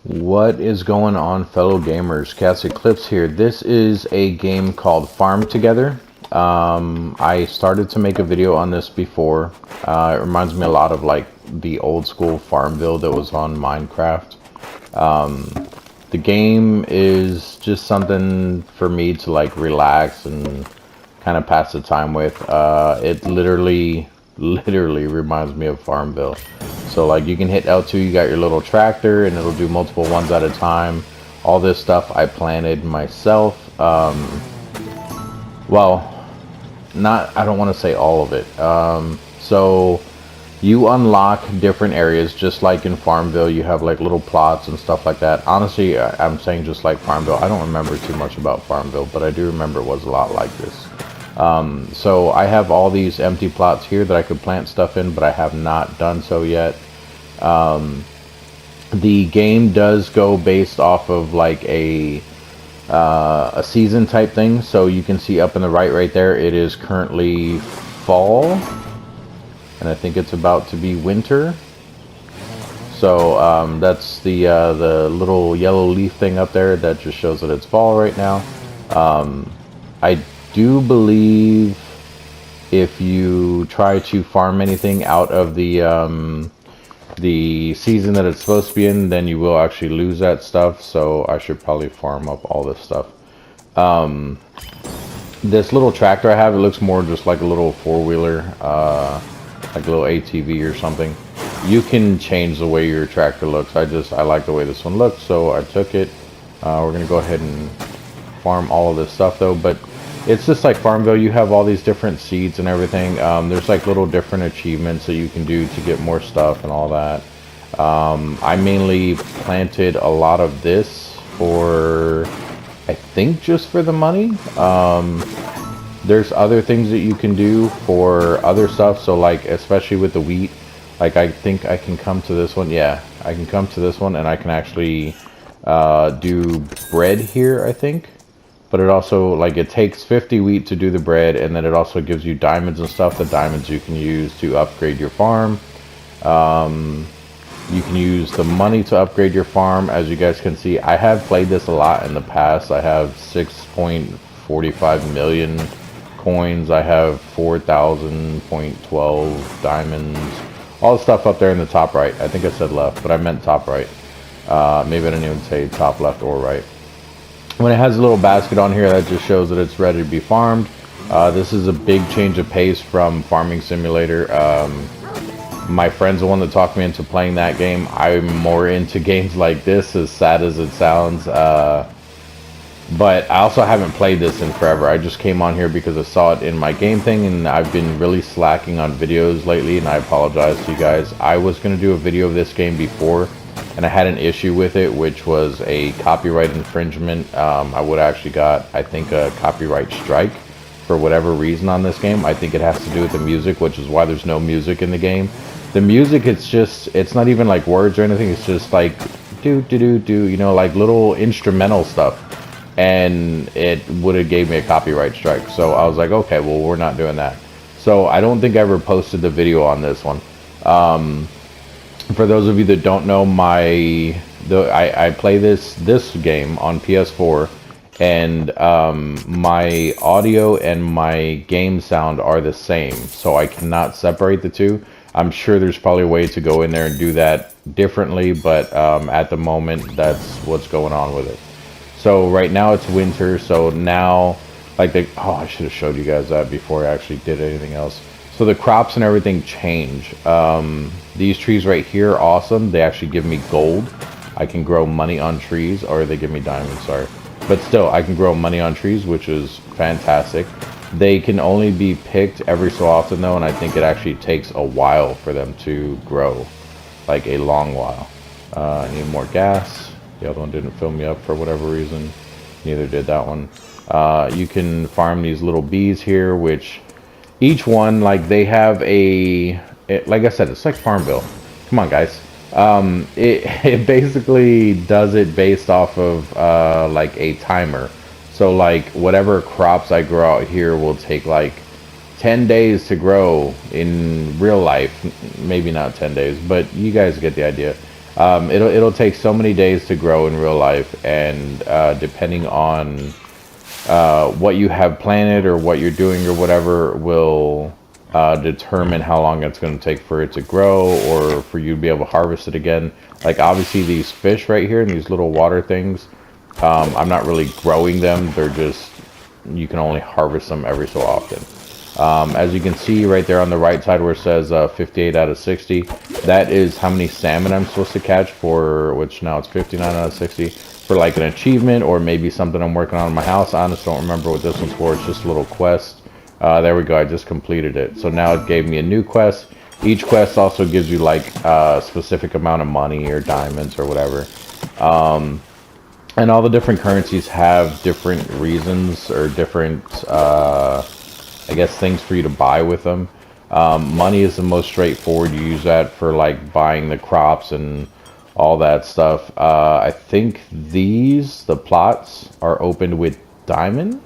What is going on, fellow gamers? ChaosEclipse here. This is a game called Farm Together. I started to make a video on this before. It reminds me a lot of like the old school Farmville that was on Minecraft. The game is just something for me to like relax and kind of pass the time with. It literally reminds me of Farmville. So like you can hit L2, you got your little tractor and it'll do multiple ones at a time. All this stuff I planted myself. Well, I don't want to say all of it. So you unlock different areas just like in Farmville. You have like little plots and stuff like that. Honestly, I'm saying just like Farmville. I don't remember too much about Farmville, but I do remember it was a lot like this. So I have all these empty plots here that I could plant stuff in, but I have not done so yet. The game does go based off of like a season type thing. So you can see up in the right there, it is currently fall, and I think it's about to be winter. So that's the little yellow leaf thing up there that just shows that it's fall right now. I do believe if you try to farm anything out of the season that it's supposed to be in, then you will actually lose that stuff. So I should probably farm up all this stuff. This little tractor I have, it looks more just like a little four-wheeler, like a little ATV or something. You can change the way your tractor looks. I like the way this one looks, so I took it. We're gonna go ahead and farm all of this stuff though, but it's just like Farmville. You have all these different seeds and everything. There's like little different achievements that you can do to get more stuff and all that. I mainly planted a lot of this for, I think, just for the money. There's other things that you can do for other stuff. So like, especially with the wheat, like I think I can come to this one. Yeah, I can come to this one and I can actually do bread here, I think. But it also, like, it takes 50 wheat to do the bread, and then it also gives you diamonds and stuff. The diamonds you can use to upgrade your farm. You can use the money to upgrade your farm. As you guys can see, I have played this a lot in the past. I have 6.45 million coins. I have 4,000.12 diamonds. All the stuff up there in the top right. I think I said left, but I meant top right. Maybe I didn't even say top left or right. When it has a little basket on here, that just shows that it's ready to be farmed. This is a big change of pace from Farming Simulator. My friend's the one that talked me into playing that game. I'm more into games like this, as sad as it sounds. But I also haven't played this in forever. I just came on here because I saw it in my game thing, and I've been really slacking on videos lately, and I apologize to you guys. I was going to do a video of this game before, and I had an issue with it, which was a copyright infringement. I would actually got, I think, a copyright strike for whatever reason on this game. I think it has to do with the music, which is why there's no music in the game. The music, it's not even like words or anything. It's just like do, you know, like little instrumental stuff. And it would have gave me a copyright strike. So I was like, okay, well, we're not doing that. So I don't think I ever posted the video on this one. For those of you that don't know, I play this game on PS4, and my audio and my game sound are the same, so I cannot separate the two. I'm sure there's probably a way to go in there and do that differently, but at the moment, that's what's going on with it. So right now it's winter, so now, like I should have showed you guys that before I actually did anything else. So the crops and everything change. These trees right here are awesome. They actually give me gold. I can grow money on trees, or they give me diamonds, sorry. But still, I can grow money on trees, which is fantastic. They can only be picked every so often though, and I think it actually takes a while for them to grow. Like a long while. I need more gas. The other one didn't fill me up for whatever reason. Neither did that one. You can farm these little bees here, which each one, like, they have like I said, it's like Farmville. Come on, guys. It basically does it based off of like a timer. So like whatever crops I grow out here will take like 10 days to grow in real life. Maybe not 10 days, but you guys get the idea. It'll take so many days to grow in real life, and depending on what you have planted or what you're doing or whatever will determine how long it's going to take for it to grow or for you to be able to harvest it again. Like obviously these fish right here and these little water things, I'm not really growing them. They're just, you can only harvest them every so often. As you can see right there on the right side where it says 58 out of 60, that is how many salmon I'm supposed to catch for, which now it's 59 out of 60, for like an achievement or maybe something I'm working on in my house. I honestly don't remember what this one's for. It's just a little quest. There we go. I just completed it. So now it gave me a new quest. Each quest also gives you like a specific amount of money or diamonds or whatever. And all the different currencies have different reasons or different, I guess, things for you to buy with them. Money is the most straightforward. You use that for like buying the crops and all that stuff. I think the plots are opened with diamond.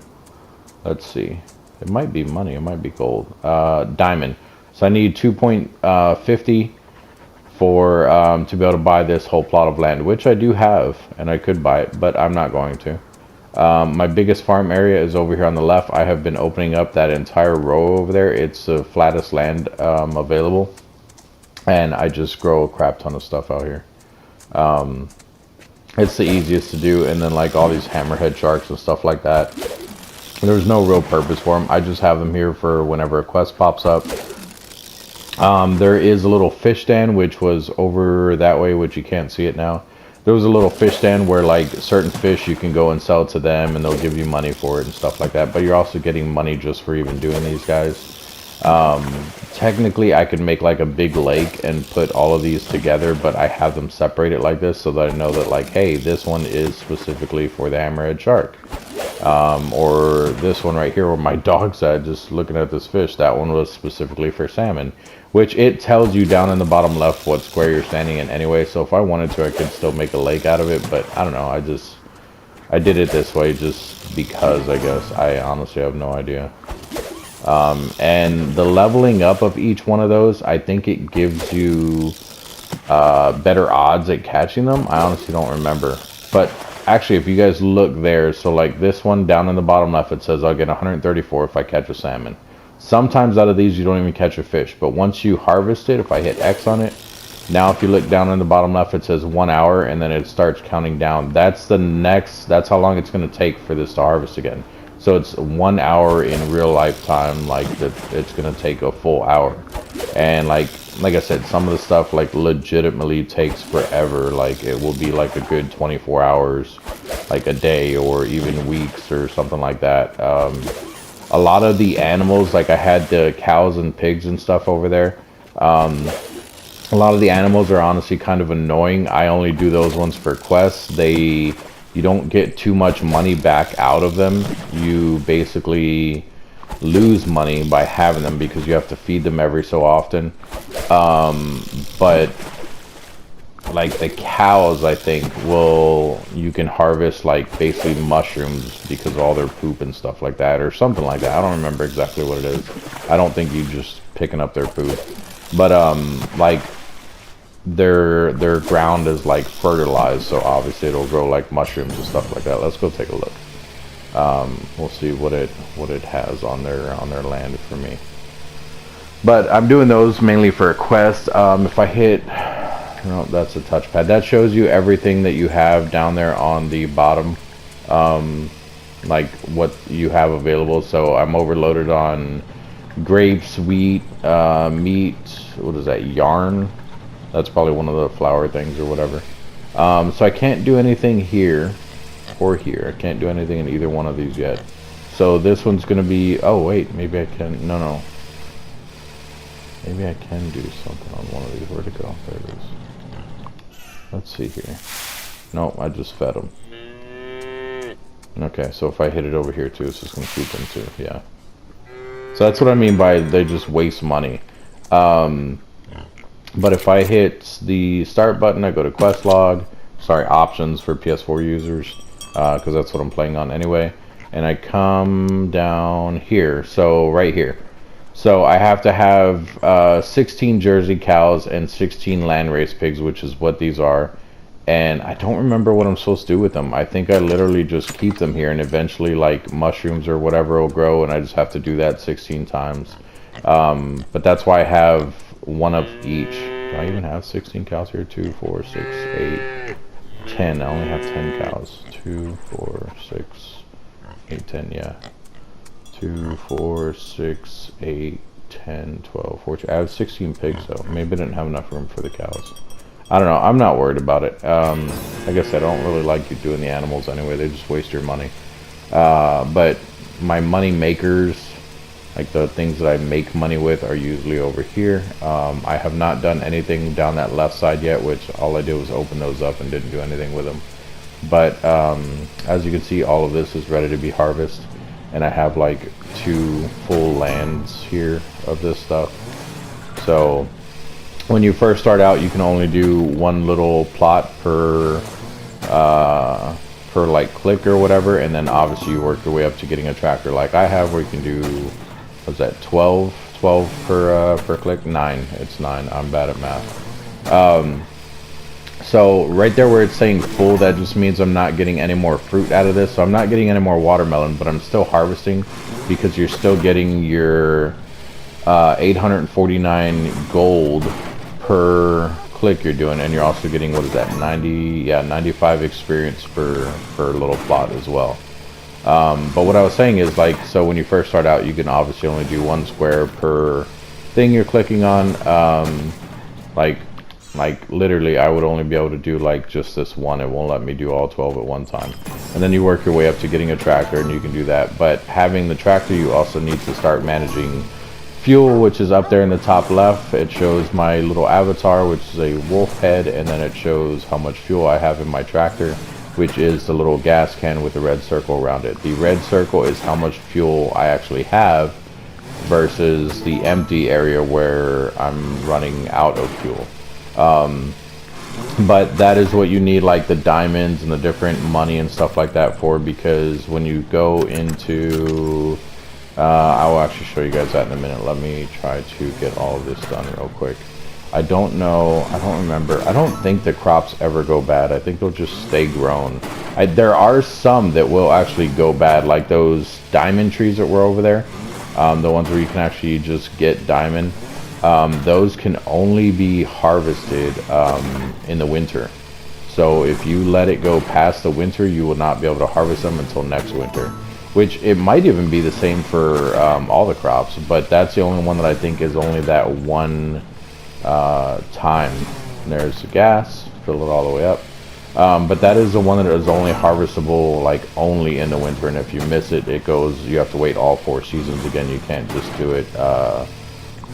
Let's see. It might be money. It might be gold. Diamond. So I need 2.50 for to be able to buy this whole plot of land, which I do have, and I could buy it, but I'm not going to. My biggest farm area is over here on the left. I have been opening up that entire row over there. It's the flattest land available, and I just grow a crap ton of stuff out here. It's the easiest to do, and then like all these hammerhead sharks and stuff like that, there's no real purpose for them. I just have them here for whenever a quest pops up. There is a little fish stand, which was over that way, which you can't see it now. There was a little fish stand where like certain fish you can go and sell to them and they'll give you money for it and stuff like that. But you're also getting money just for even doing these guys. Technically I could make like a big lake and put all of these together, but I have them separated like this so that I know that like, hey, this one is specifically for the hammerhead shark. Or this one right here where my dog's at, just looking at this fish, that one was specifically for salmon, which it tells you down in the bottom left what square you're standing in anyway. So if I wanted to, I could still make a lake out of it, but I don't know. I did it this way just because, I guess. I honestly have no idea. And the leveling up of each one of those, I think it gives you better odds at catching them. I honestly don't remember, but actually, if you guys look there, so like this one down in the bottom left, it says I'll get 134 if I catch a salmon. Sometimes out of these, you don't even catch a fish. But once you harvest it, if I hit X on it, now if you look down in the bottom left, it says 1 hour, and then it starts counting down. That's how long it's going to take for this to harvest again. So it's 1 hour in real life time, like it's going to take a full hour. And like I said, some of the stuff like legitimately takes forever. Like it will be like a good 24 hours, like a day or even weeks or something like that. A lot of the animals, like I had the cows and pigs and stuff over there. A lot of the animals are honestly kind of annoying. I only do those ones for quests. You don't get too much money back out of them. You basically lose money by having them because you have to feed them every so often. But like the cows, I think you can harvest like basically mushrooms because of all their poop and stuff like that, or something like that. I don't remember exactly what it is. I don't think you just picking up their poop, but like their ground is like fertilized, so obviously it'll grow like mushrooms and stuff like that. Let's go take a look. We'll see what it has on their land for me. But I'm doing those mainly for a quest. If I hit, no, that's a touchpad. That shows you everything that you have down there on the bottom, like what you have available. So I'm overloaded on grapes, wheat, meat. What is that? Yarn. That's probably one of the flour things or whatever. So I can't do anything here or here. I can't do anything in either one of these yet. So this one's gonna be, oh wait, maybe I can, no. Maybe I can do something on one of these. Where'd it go? There it is. Let's see here. Nope, I just fed them. Okay, so if I hit it over here too, it's just gonna feed them too, yeah. So that's what I mean by they just waste money. But if I hit the start button, I go to quest log, options for PS4 users, because that's what I'm playing on anyway. And I come down here, so right here. So I have to have 16 Jersey cows and 16 landrace pigs, which is what these are. And I don't remember what I'm supposed to do with them. I think I literally just keep them here, and eventually like mushrooms or whatever will grow, and I just have to do that 16 times. But that's why I have one of each. Do I even have 16 cows here? 2, 4, 6, 8, 10. I only have 10 cows. 2, 4, 6, 8, 10, yeah. 2, 4, 6, 8, 10, 12, 14. I have 16 pigs though. Maybe I didn't have enough room for the cows. I don't know. I'm not worried about it. Like I said, I don't really like you doing the animals anyway. They just waste your money. But my money makers, like the things that I make money with, are usually over here. I have not done anything down that left side yet, which all I did was open those up and didn't do anything with them. But as you can see, all of this is ready to be harvested. And I have like 2 full lands here of this stuff. So when you first start out, you can only do 1 little plot per like click or whatever, and then obviously you work your way up to getting a tractor like I have, where you can do, what's that, 12 per click? 9. It's 9. I'm bad at math. So right there where it's saying full, that just means I'm not getting any more fruit out of this. So I'm not getting any more watermelon, but I'm still harvesting, because you're still getting your 849 gold per click you're doing, and you're also getting, what is that, 95 experience per little plot as well. But what I was saying is, like, so when you first start out, you can obviously only do 1 square per thing you're clicking on. Like literally I would only be able to do like just this one. It won't let me do all 12 at one time. And then you work your way up to getting a tractor, and you can do that. But having the tractor, you also need to start managing fuel, which is up there in the top left. It shows my little avatar, which is a wolf head, and then it shows how much fuel I have in my tractor, which is the little gas can with the red circle around it. The red circle is how much fuel I actually have versus the empty area where I'm running out of fuel. But that is what you need, like the diamonds and the different money and stuff like that for, because when you go into I will actually show you guys that in a minute. Let me try to get all of this done real quick. I don't know, I don't remember, I don't think the crops ever go bad. I think they'll just stay grown. There are some that will actually go bad, like those diamond trees that were over there, the ones where you can actually just get diamond. Those can only be harvested in the winter. So if you let it go past the winter, you will not be able to harvest them until next winter. Which it might even be the same for all the crops, but that's the only one that I think is only that one time. And there's the gas, fill it all the way up. But that is the one that is only harvestable like only in the winter, and if you miss it, it goes, you have to wait all 4 seasons again. You can't just do it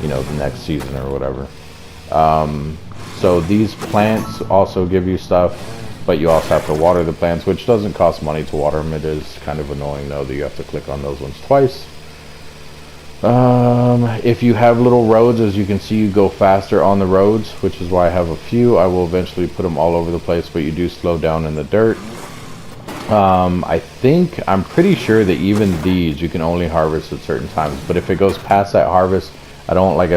you know, the next season or whatever. So these plants also give you stuff, but you also have to water the plants, which doesn't cost money to water them. It is kind of annoying though that you have to click on those ones twice. If you have little roads, as you can see, you go faster on the roads, which is why I have a few. I will eventually put them all over the place, but you do slow down in the dirt. I'm pretty sure that even these you can only harvest at certain times, but if it goes past that harvest, I don't, like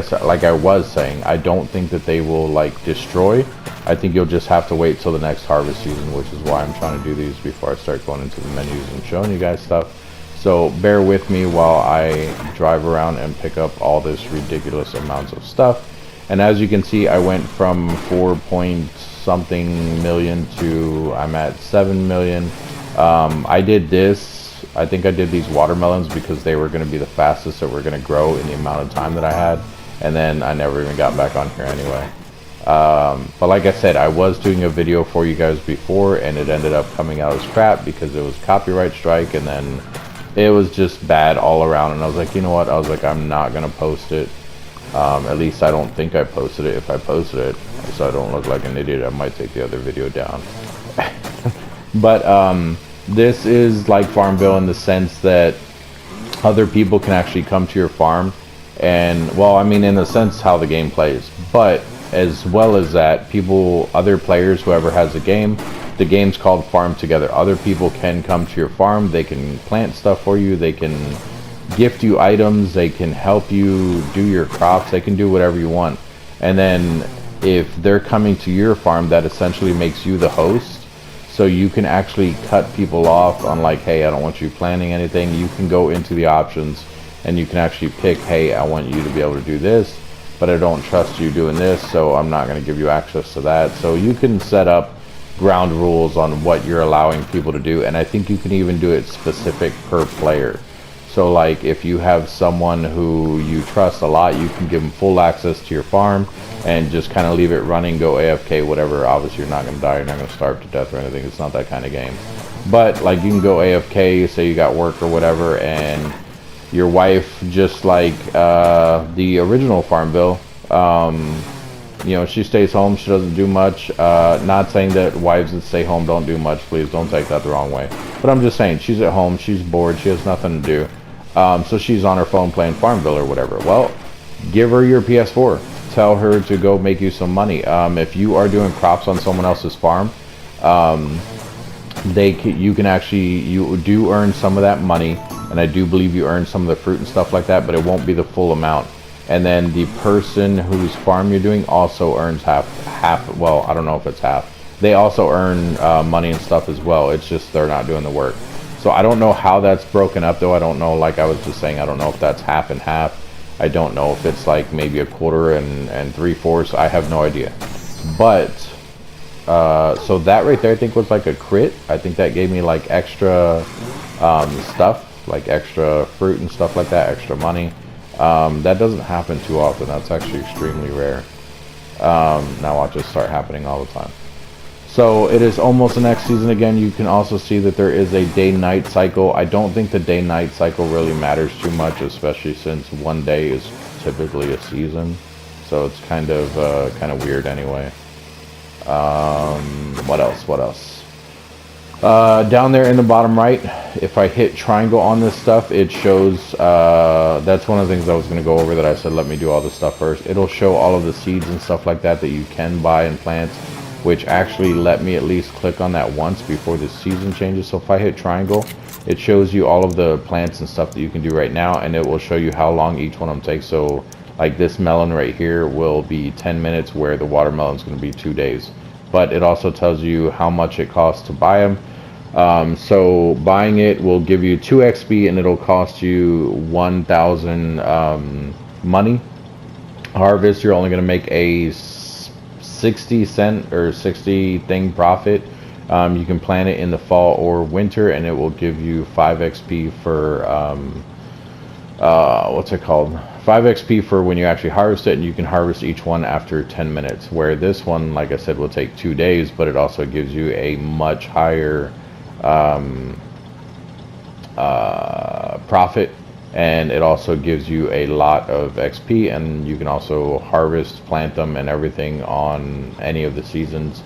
I was saying, I don't think that they will like destroy. I think you'll just have to wait till the next harvest season, which is why I'm trying to do these before I start going into the menus and showing you guys stuff. So bear with me while I drive around and pick up all this ridiculous amounts of stuff. And as you can see, I went from 4 point something million to I'm at 7 million. I did this. I think I did these watermelons because they were going to be the fastest that were going to grow in the amount of time that I had, and then I never even got back on here anyway. But like I said, I was doing a video for you guys before, and it ended up coming out as crap because it was copyright strike, and then it was just bad all around, and I was like, you know what, I was like, I'm not going to post it. At least I don't think I posted it. If I posted it, so I don't look like an idiot, I might take the other video down. But this is like Farmville in the sense that other people can actually come to your farm, and, well, I mean, in a sense how the game plays, but as well as that, people, other players, whoever has the game's called Farm Together. Other people can come to your farm, they can plant stuff for you, they can gift you items, they can help you do your crops, they can do whatever you want. And then if they're coming to your farm, that essentially makes you the host. So you can actually cut people off on like, hey, I don't want you planting anything. You can go into the options and you can actually pick, hey, I want you to be able to do this, but I don't trust you doing this, so I'm not going to give you access to that. So you can set up ground rules on what you're allowing people to do, and I think you can even do it specific per player. So like if you have someone who you trust a lot, you can give them full access to your farm and just kind of leave it running, go AFK, whatever. Obviously you're not going to die, you're not going to starve to death or anything. It's not that kind of game. But like you can go AFK, say you got work or whatever, and your wife, just like the original Farmville, you know, she stays home, she doesn't do much. Not saying that wives that stay home don't do much, please don't take that the wrong way. But I'm just saying, she's at home, she's bored, she has nothing to do. So she's on her phone playing Farmville or whatever. Well, give her your PS4. Tell her to go make you some money. If you are doing crops on someone else's farm, you can actually, you do earn some of that money, and I do believe you earn some of the fruit and stuff like that, but it won't be the full amount. And then the person whose farm you're doing also earns half, well, I don't know if it's half. They also earn money and stuff as well. It's just they're not doing the work. So I don't know how that's broken up though. I don't know, like I was just saying, I don't know if that's half and half. I don't know if it's like maybe a quarter and 3/4. I have no idea. But so that right there I think was like a crit. I think that gave me like extra stuff, like extra fruit and stuff like that, extra money. That doesn't happen too often. That's actually extremely rare. Now watch it start happening all the time. So it is almost the next season again. You can also see that there is a day-night cycle. I don't think the day-night cycle really matters too much, especially since one day is typically a season. So it's kind of weird anyway. What else? Down there in the bottom right, if I hit triangle on this stuff, it shows, that's one of the things I was going to go over that I said let me do all this stuff first. It'll show all of the seeds and stuff like that you can buy and plant, which actually let me at least click on that once before the season changes. So if I hit triangle, it shows you all of the plants and stuff that you can do right now, and it will show you how long each one of them takes. So like this melon right here will be 10 minutes, where the watermelon is going to be 2 days. But it also tells you how much it costs to buy them. So buying it will give you 2 XP, and it'll cost you 1,000 money. Harvest, you're only going to make a 60 cent or 60 thing profit. You can plant it in the fall or winter, and it will give you 5 XP for what's it called, 5 XP for when you actually harvest it, and you can harvest each one after 10 minutes, where this one, like I said, will take 2 days, but it also gives you a much higher profit, and it also gives you a lot of XP, and you can also harvest, plant them and everything on any of the seasons.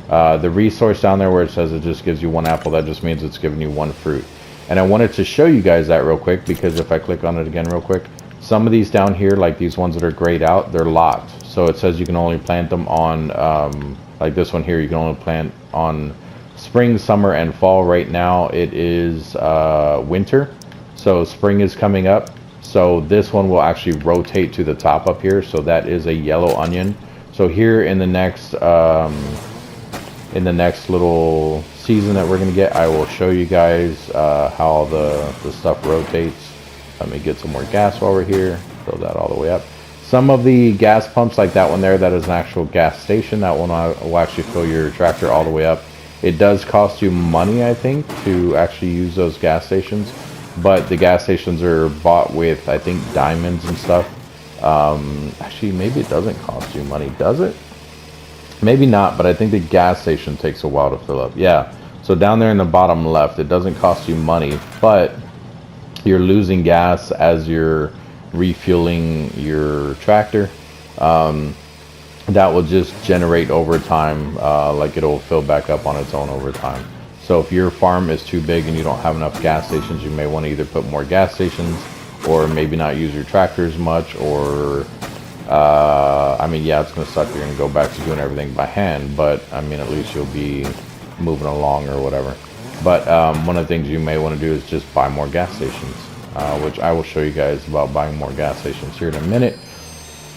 The resource down there where it says it just gives you 1 apple, that just means it's giving you 1 fruit. And I wanted to show you guys that real quick, because if I click on it again real quick, some of these down here, like these ones that are grayed out, they're locked. So it says you can only plant them on, like this one here, you can only plant on spring, summer, and fall. Right now it is winter, so spring is coming up. So this one will actually rotate to the top up here. So that is a yellow onion. So here in the next little season that we're gonna get, I will show you guys how the stuff rotates. Let me get some more gas while we're here. Fill that all the way up. Some of the gas pumps, like that one there, that is an actual gas station. That one will actually fill your tractor all the way up. It does cost you money, I think, to actually use those gas stations, but the gas stations are bought with, I think, diamonds and stuff. Actually, maybe it doesn't cost you money, does it? Maybe not, but I think the gas station takes a while to fill up. Yeah, so down there in the bottom left, it doesn't cost you money, but you're losing gas as you're refueling your tractor. That will just generate over time, like it'll fill back up on its own over time. So if your farm is too big and you don't have enough gas stations, you may want to either put more gas stations, or maybe not use your tractor as much, or I mean, yeah, it's going to suck. You're going to go back to doing everything by hand, but I mean, at least you'll be moving along or whatever. But one of the things you may want to do is just buy more gas stations. which I will show you guys about buying more gas stations here in a minute.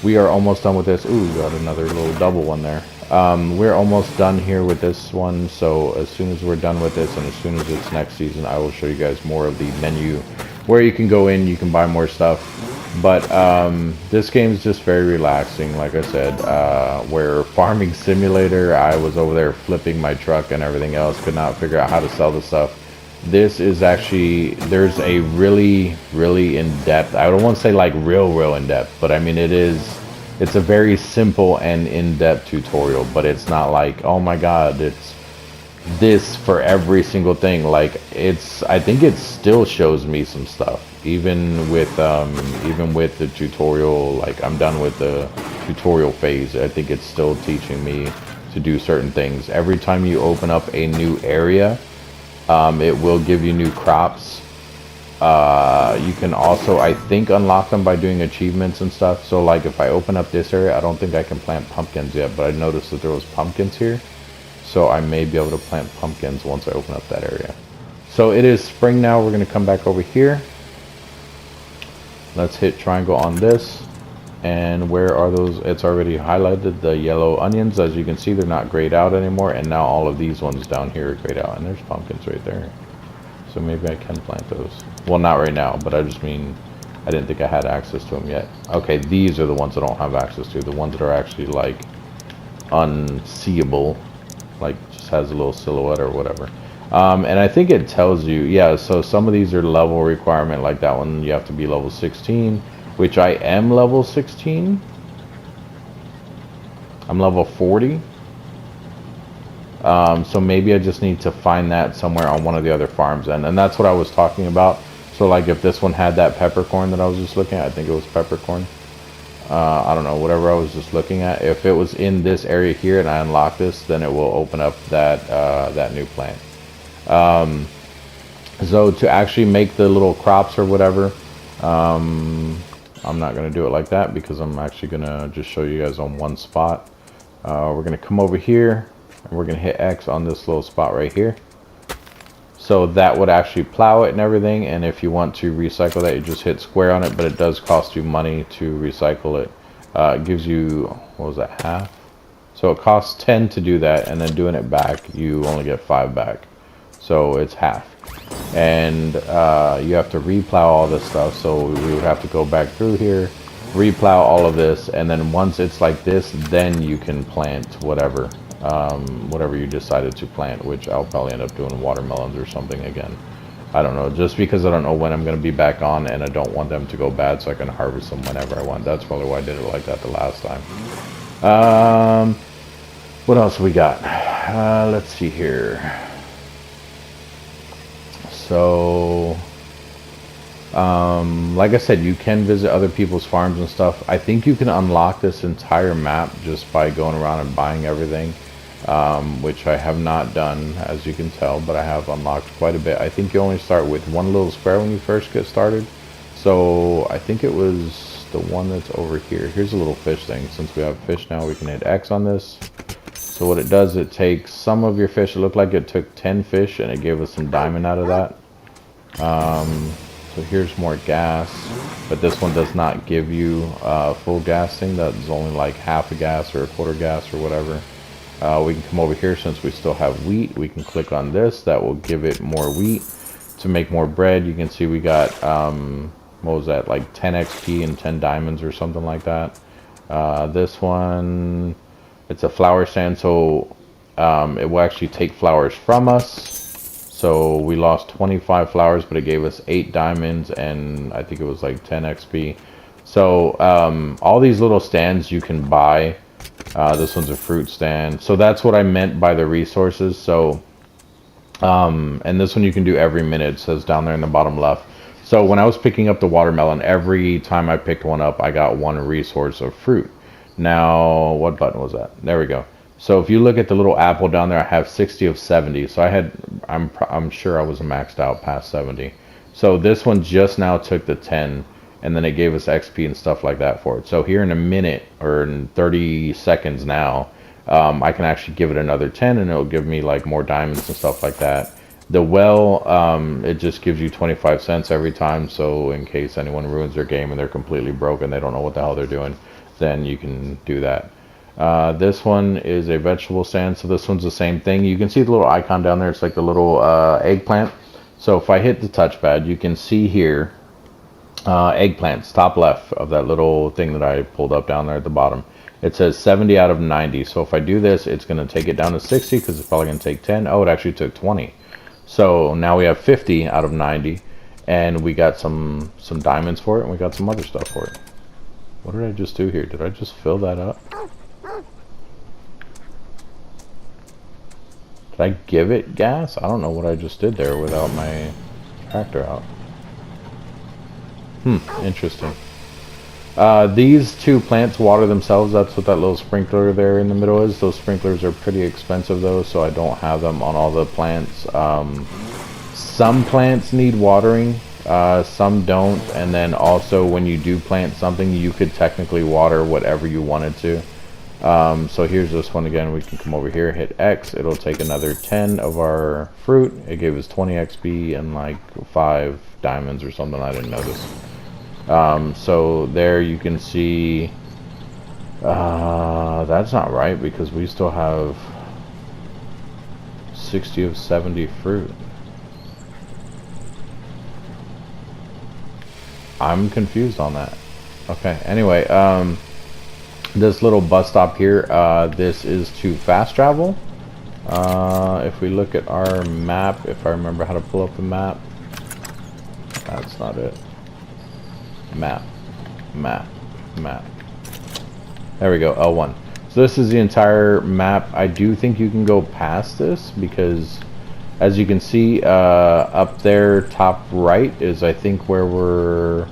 We are almost done with this. Ooh, we got another little double one there. We're almost done here with this one, so as soon as we're done with this and as soon as it's next season, I will show you guys more of the menu where you can go in, you can buy more stuff. But this game is just very relaxing, like I said. Where Farming Simulator, I was over there flipping my truck and everything else, could not figure out how to sell the stuff. This is actually, there's a really in-depth, I don't want to say like real in-depth, but I mean it's a very simple and in-depth tutorial, but it's not like, oh my god, it's this for every single thing. Like, I think it still shows me some stuff, even with the tutorial. Like, I'm done with the tutorial phase. I think it's still teaching me to do certain things. Every time you open up a new area, it will give you new crops. You can also, I think, unlock them by doing achievements and stuff. So like if I open up this area, I don't think I can plant pumpkins yet, but I noticed that there was pumpkins here. So I may be able to plant pumpkins once I open up that area. So it is spring now. We're going to come back over here. Let's hit triangle on this. And where are those? It's already highlighted the yellow onions. As you can see, they're not grayed out anymore. And now all of these ones down here are grayed out. And there's pumpkins right there. So maybe I can plant those. Well, not right now, but I just mean I didn't think I had access to them yet. Okay, these are the ones I don't have access to. The ones that are actually like unseeable, like just has a little silhouette or whatever. And I think it tells you, yeah, so some of these are level requirement, like that one you have to be level 16, which I am level 16. I'm level 40. So maybe I just need to find that somewhere on one of the other farms, and that's what I was talking about. So like if this one had that peppercorn that I was just looking at, I think it was peppercorn. I don't know, whatever I was just looking at. If it was in this area here and I unlock this, then it will open up that that new plant. So to actually make the little crops or whatever, I'm not going to do it like that because I'm actually going to just show you guys on one spot. We're going to come over here and we're going to hit X on this little spot right here. So that would actually plow it and everything. And if you want to recycle that, you just hit square on it, but it does cost you money to recycle it. It gives you, what was that, half? So it costs 10 to do that, and then doing it back, you only get 5 back. So it's half. And you have to replow all this stuff. So we would have to go back through here, replow all of this, and then once it's like this, then you can plant whatever. Whatever you decided to plant, which I'll probably end up doing watermelons or something again. I don't know, just because I don't know when I'm going to be back on, and I don't want them to go bad, so I can harvest them whenever I want. That's probably why I did it like that the last time. What else we got? Let's see here. So like I said, you can visit other people's farms and stuff. I think you can unlock this entire map just by going around and buying everything, which I have not done, as you can tell, but I have unlocked quite a bit. I think you only start with one little square when you first get started. So I think it was the one that's over here. Here's a little fish thing. Since we have fish now, we can hit X on this. So what it does, it takes some of your fish. It looked like it took 10 fish and it gave us some diamond out of that. So here's more gas, but this one does not give you full gas thing. That's only like half a gas or a quarter gas or whatever. We can come over here since we still have wheat. We can click on this. That will give it more wheat to make more bread. You can see we got, what was that, like 10 XP and 10 diamonds or something like that. This one, it's a flower stand, so it will actually take flowers from us. So we lost 25 flowers, but it gave us 8 diamonds and I think it was like 10 XP. So all these little stands you can buy. This one's a fruit stand. So that's what I meant by the resources. So and this one you can do every minute. It says down there in the bottom left. So when I was picking up the watermelon, every time I picked one up, I got one resource of fruit. Now, what button was that? There we go. So if you look at the little apple down there, I have 60 of 70. So I'm sure I was maxed out past 70. So this one just now took the 10, and then it gave us XP and stuff like that for it. So here in a minute or in 30 seconds now, I can actually give it another 10, and it'll give me like more diamonds and stuff like that. The well, it just gives you 25 cents every time, so in case anyone ruins their game and they're completely broken, they don't know what the hell they're doing, then you can do that. This one is a vegetable stand, so this one's the same thing. You can see the little icon down there. It's like the little eggplant. So if I hit the touchpad, you can see here eggplants, top left of that little thing that I pulled up down there at the bottom. It says 70 out of 90. So if I do this, it's going to take it down to 60 because it's probably going to take 10. Oh, it actually took 20. So now we have 50 out of 90, and we got some diamonds for it, and we got some other stuff for it. What did I just do here? Did I just fill that up? Did I give it gas? I don't know what I just did there without my tractor out. Interesting. These two plants water themselves. That's what that little sprinkler there in the middle is. Those sprinklers are pretty expensive though, so I don't have them on all the plants. Some plants need watering, some don't, and then also when you do plant something, you could technically water whatever you wanted to. So here's this one again. We can come over here, hit X. It'll take another 10 of our fruit. It gave us 20 XP and like 5 diamonds or something. I didn't notice. So there you can see, that's not right because we still have 60 of 70 fruit. I'm confused on that. Okay, anyway, this little bus stop here, this is to fast travel. If we look at our map, if I remember how to pull up the map, that's not it. Map. There we go, L1. So this is the entire map. I do think you can go past this because, as you can see, up there, top right is I think where we're.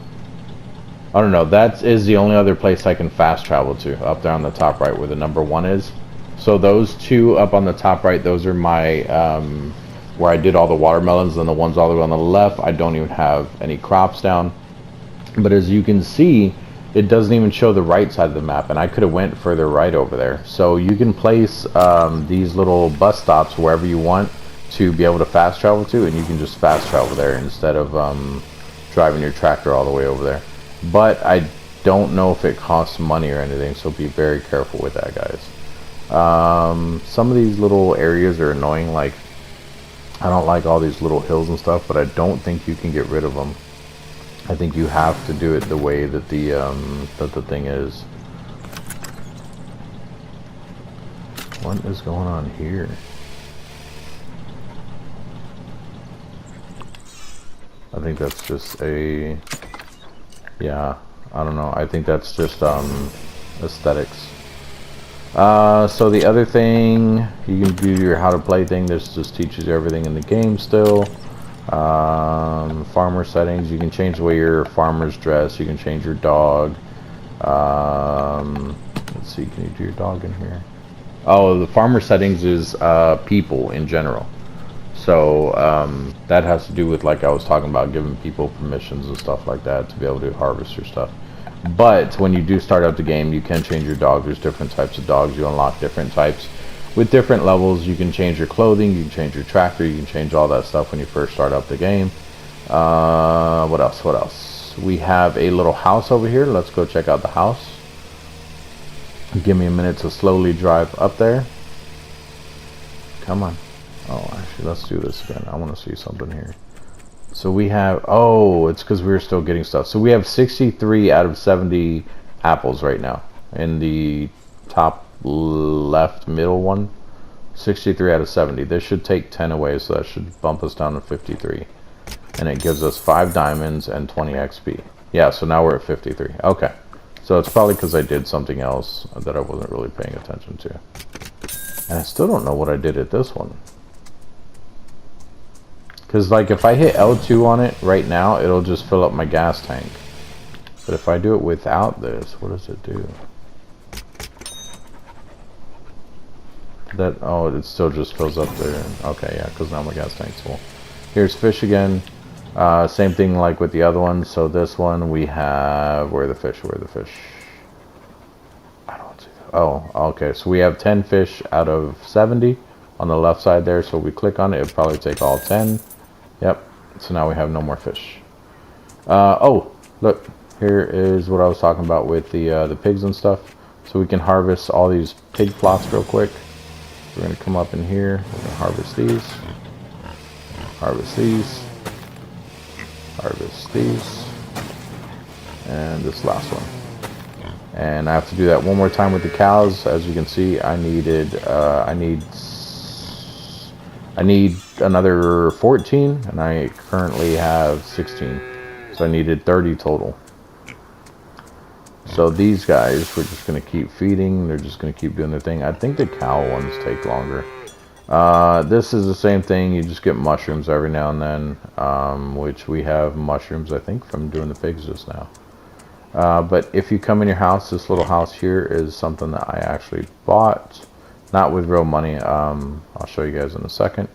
I don't know. That is the only other place I can fast travel to. Up there on the top right, where the number 1 is. So those two up on the top right, those are my where I did all the watermelons, and the ones all the way on the left, I don't even have any crops down. But as you can see, it doesn't even show the right side of the map, and I could have went further right over there. So you can place these little bus stops wherever you want to be able to fast travel to, and you can just fast travel there instead of driving your tractor all the way over there. But I don't know if it costs money or anything, so be very careful with that, guys. Some of these little areas are annoying. Like, I don't like all these little hills and stuff, but I don't think you can get rid of them. I think you have to do it the way that the thing is. What is going on here? I think that's just a, yeah, I don't know. I think that's just aesthetics. So the other thing, you can do your how to play thing. This just teaches you everything in the game still. Farmer settings, you can change the way your farmers dress. You can change your dog. Let's see, can you do your dog in here? Oh, the farmer settings is people in general. So that has to do with, like I was talking about, giving people permissions and stuff like that to be able to harvest your stuff. But when you do start out the game, you can change your dog. There's different types of dogs. You unlock different types with different levels. You can change your clothing, you can change your tractor, you can change all that stuff when you first start out the game. What else? We have a little house over here. Let's go check out the house. Give me a minute to slowly drive up there. Come on. Oh, actually, let's do this again. I want to see something here. So we have, oh, it's because we're still getting stuff. So we have 63 out of 70 apples right now in the top left middle one. 63 out of 70. This should take 10 away, so that should bump us down to 53, and it gives us 5 diamonds and 20 XP. Yeah, so now we're at 53. Okay, so it's probably because I did something else that I wasn't really paying attention to, and I still don't know what I did at this one, because like if I hit L2 on it right now, it'll just fill up my gas tank, but if I do it without this, what does it do? That, oh, it still just fills up there. Okay, yeah, because now my gas tank's full. Here's fish again. Same thing like with the other one. So this one we have, where are the fish? I don't see that. Oh, okay, so we have 10 fish out of 70. on the left side there. So we click on it, it'll probably take all 10. Yep. So now we have no more fish. Oh, look, here is what I was talking about with the pigs and stuff. So we can harvest all these pig plots real quick. We're gonna come up in here. We're gonna harvest these. Harvest these. Harvest these. And this last one. And I have to do that one more time with the cows. As you can see, I need another 14, and I currently have 16. So I needed 30 total. So these guys, we're just going to keep feeding. They're just going to keep doing their thing. I think the cow ones take longer. This is the same thing. You just get mushrooms every now and then, which we have mushrooms, I think, from doing the pigs just now. But if you come in your house, this little house here is something that I actually bought, not with real money. I'll show you guys in a second.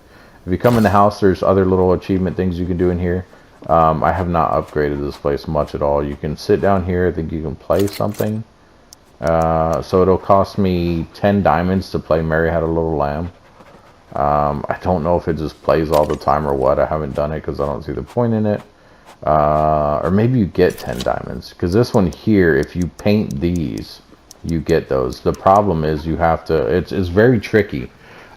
If you come in the house, there's other little achievement things you can do in here. I have not upgraded this place much at all. You can sit down here. I think you can play something. So it'll cost me 10 diamonds to play Mary Had a Little Lamb. I don't know if it just plays all the time or what. I haven't done it because I don't see the point in it. Or maybe you get 10 diamonds, because this one here, if you paint these, you get those. The problem is you have to, it's very tricky.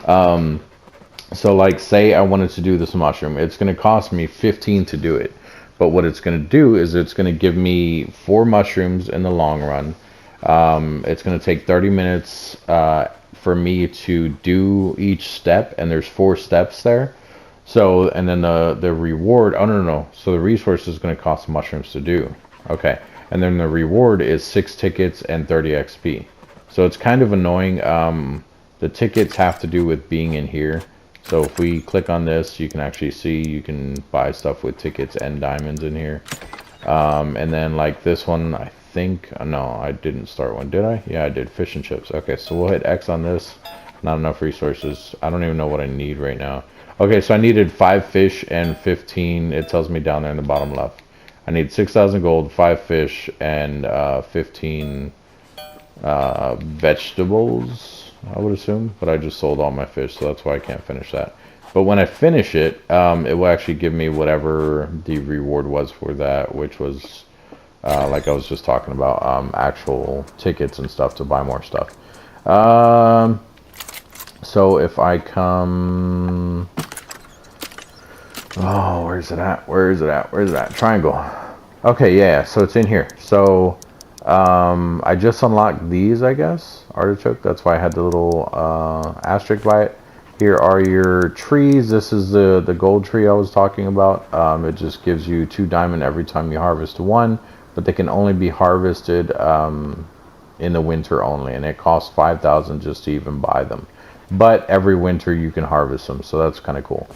So like, say I wanted to do this mushroom, it's going to cost me 15 to do it, but what it's going to do is it's going to give me 4 mushrooms in the long run. It's going to take 30 minutes for me to do each step, and there's 4 steps there. So, and then the reward, oh no, so the resource is going to cost mushrooms to do. Okay, and then the reward is 6 tickets and 30 XP. So it's kind of annoying. The tickets have to do with being in here. So if we click on this, you can actually see you can buy stuff with tickets and diamonds in here. And then like this one, I think, no, I didn't start one, did I? Yeah, I did, fish and chips. Okay, so we'll hit X on this. Not enough resources. I don't even know what I need right now. Okay, so I needed 5 fish and 15, it tells me down there in the bottom left. I need 6,000 gold, 5 fish, and 15 vegetables, I would assume. But I just sold all my fish, so that's why I can't finish that. But when I finish it, it will actually give me whatever the reward was for that, which was, like I was just talking about, actual tickets and stuff to buy more stuff. So if I come, oh, where's it at? Where is it at? Where is it at? Triangle. Okay, yeah, so it's in here. So I just unlocked these, I guess, artichoke. That's why I had the little asterisk by it. Here are your trees. This is the gold tree I was talking about. It just gives you 2 diamond every time you harvest 1, but they can only be harvested in the winter only, and it costs 5,000 just to even buy them. But every winter you can harvest them, so that's kind of cool.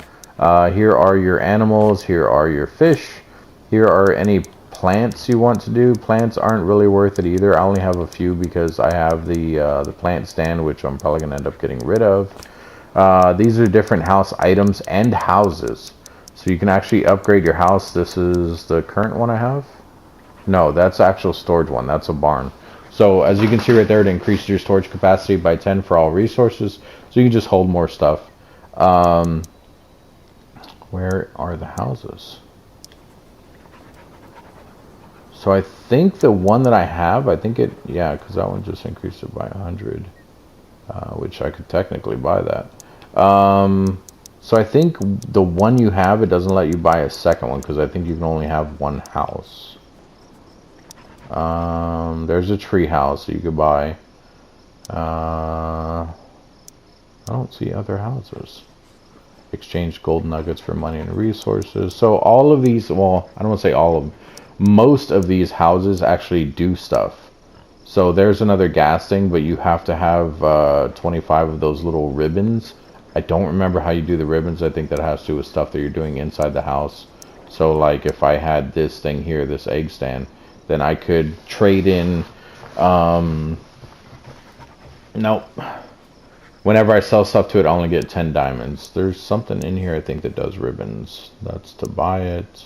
Here are your animals. Here are your fish. Here are any plants you want to do. Plants aren't really worth it either. I only have a few because I have the plant stand, which I'm probably going to end up getting rid of. These are different house items and houses. So you can actually upgrade your house. This is the current one I have. No, that's the actual storage one. That's a barn. So as you can see right there, it increases your storage capacity by 10 for all resources. So you can just hold more stuff. Where are the houses? So I think the one that I have, I think it, yeah, because that one just increased it by 100, which I could technically buy that. So I think the one you have, it doesn't let you buy a second one because I think you can only have 1 house. There's a tree house that you could buy. I don't see other houses. Exchange gold nuggets for money and resources. So all of these, well, I don't want to say all of them. Most of these houses actually do stuff. So there's another gas thing, but you have to have 25 of those little ribbons. I don't remember how you do the ribbons. I think that has to do with stuff that you're doing inside the house. So like if I had this thing here, this egg stand, then I could trade in, nope. Whenever I sell stuff to it, I only get 10 diamonds. There's something in here, I think, that does ribbons. That's to buy it.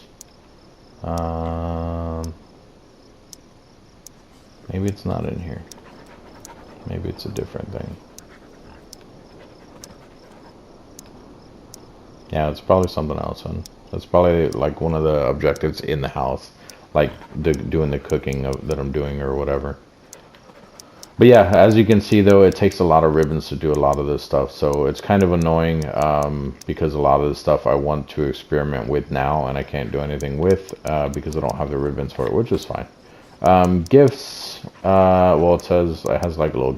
Maybe it's not in here. Maybe it's a different thing. Yeah, it's probably something else, and that's probably like one of the objectives in the house, like doing the cooking that I'm doing or whatever. But yeah, as you can see though, it takes a lot of ribbons to do a lot of this stuff, so it's kind of annoying because a lot of the stuff I want to experiment with now, and I can't do anything with because I don't have the ribbons for it, which is fine. Gifts, well, it has like a little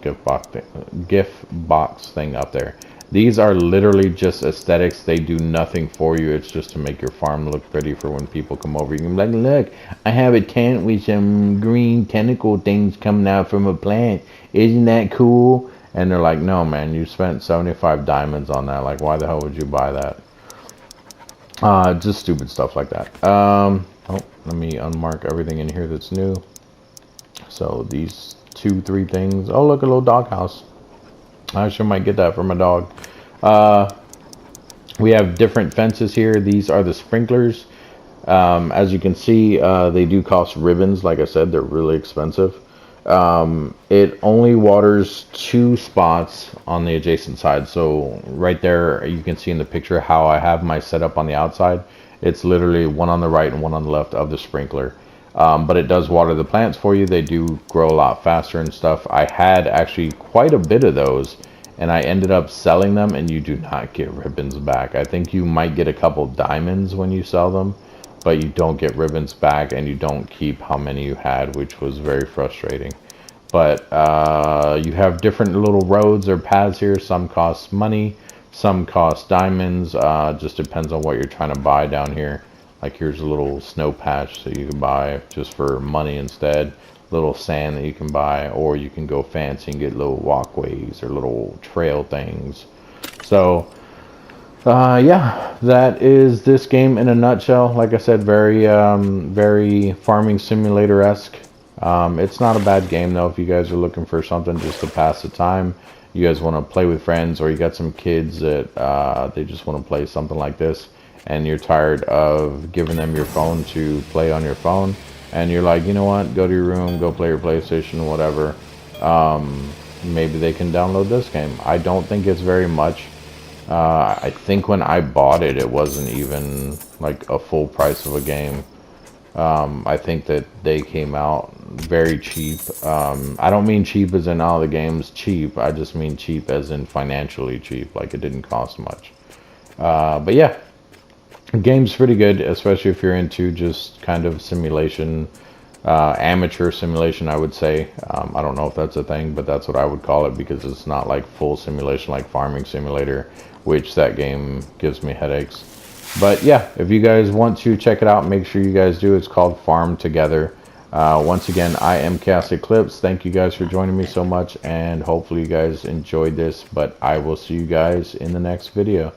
gift box thing up there. These are literally just aesthetics. They do nothing for you. It's just to make your farm look pretty for when people come over. You can be like, look, I have a tent with some green tentacle things coming out from a plant. Isn't that cool? And they're like, no, man, you spent 75 diamonds on that. Like, why the hell would you buy that? Just stupid stuff like that. Oh, let me unmark everything in here that's new. So these 3 things. Oh, look, a little doghouse. I sure might get that for my dog. We have different fences here. These are the sprinklers. As you can see, they do cost ribbons. Like I said, they're really expensive. It only waters 2 spots on the adjacent side. So right there, you can see in the picture how I have my setup on the outside. It's literally one on the right and one on the left of the sprinkler. But it does water the plants for you. They do grow a lot faster and stuff. I had actually quite a bit of those, and I ended up selling them, and you do not get ribbons back. I think you might get a couple diamonds when you sell them, but you don't get ribbons back, and you don't keep how many you had, which was very frustrating. But you have different little roads or paths here. Some cost money, some cost diamonds. Just depends on what you're trying to buy down here. Like here's a little snow patch that you can buy just for money instead. Little sand that you can buy, or you can go fancy and get little walkways or little trail things. So yeah, that is this game in a nutshell. Like I said, very farming simulator-esque. It's not a bad game though if you guys are looking for something just to pass the time. You guys want to play with friends, or you got some kids that they just want to play something like this, and you're tired of giving them your phone to play on your phone, and you're like, you know what, go to your room, go play your PlayStation, whatever. Maybe they can download this game. I don't think it's very much. I think when I bought it, it wasn't even like a full price of a game. I think that they came out very cheap. I don't mean cheap as in all the games cheap. I just mean cheap as in financially cheap. Like it didn't cost much. But yeah, the game's pretty good, especially if you're into just kind of simulation, amateur simulation, I would say. I don't know if that's a thing, but that's what I would call it because it's not like full simulation like Farming Simulator, which that game gives me headaches. But yeah, if you guys want to check it out, make sure you guys do. It's called Farm Together. Once again, I am ChaosEclipse. Thank you guys for joining me so much, and hopefully you guys enjoyed this, but I will see you guys in the next video.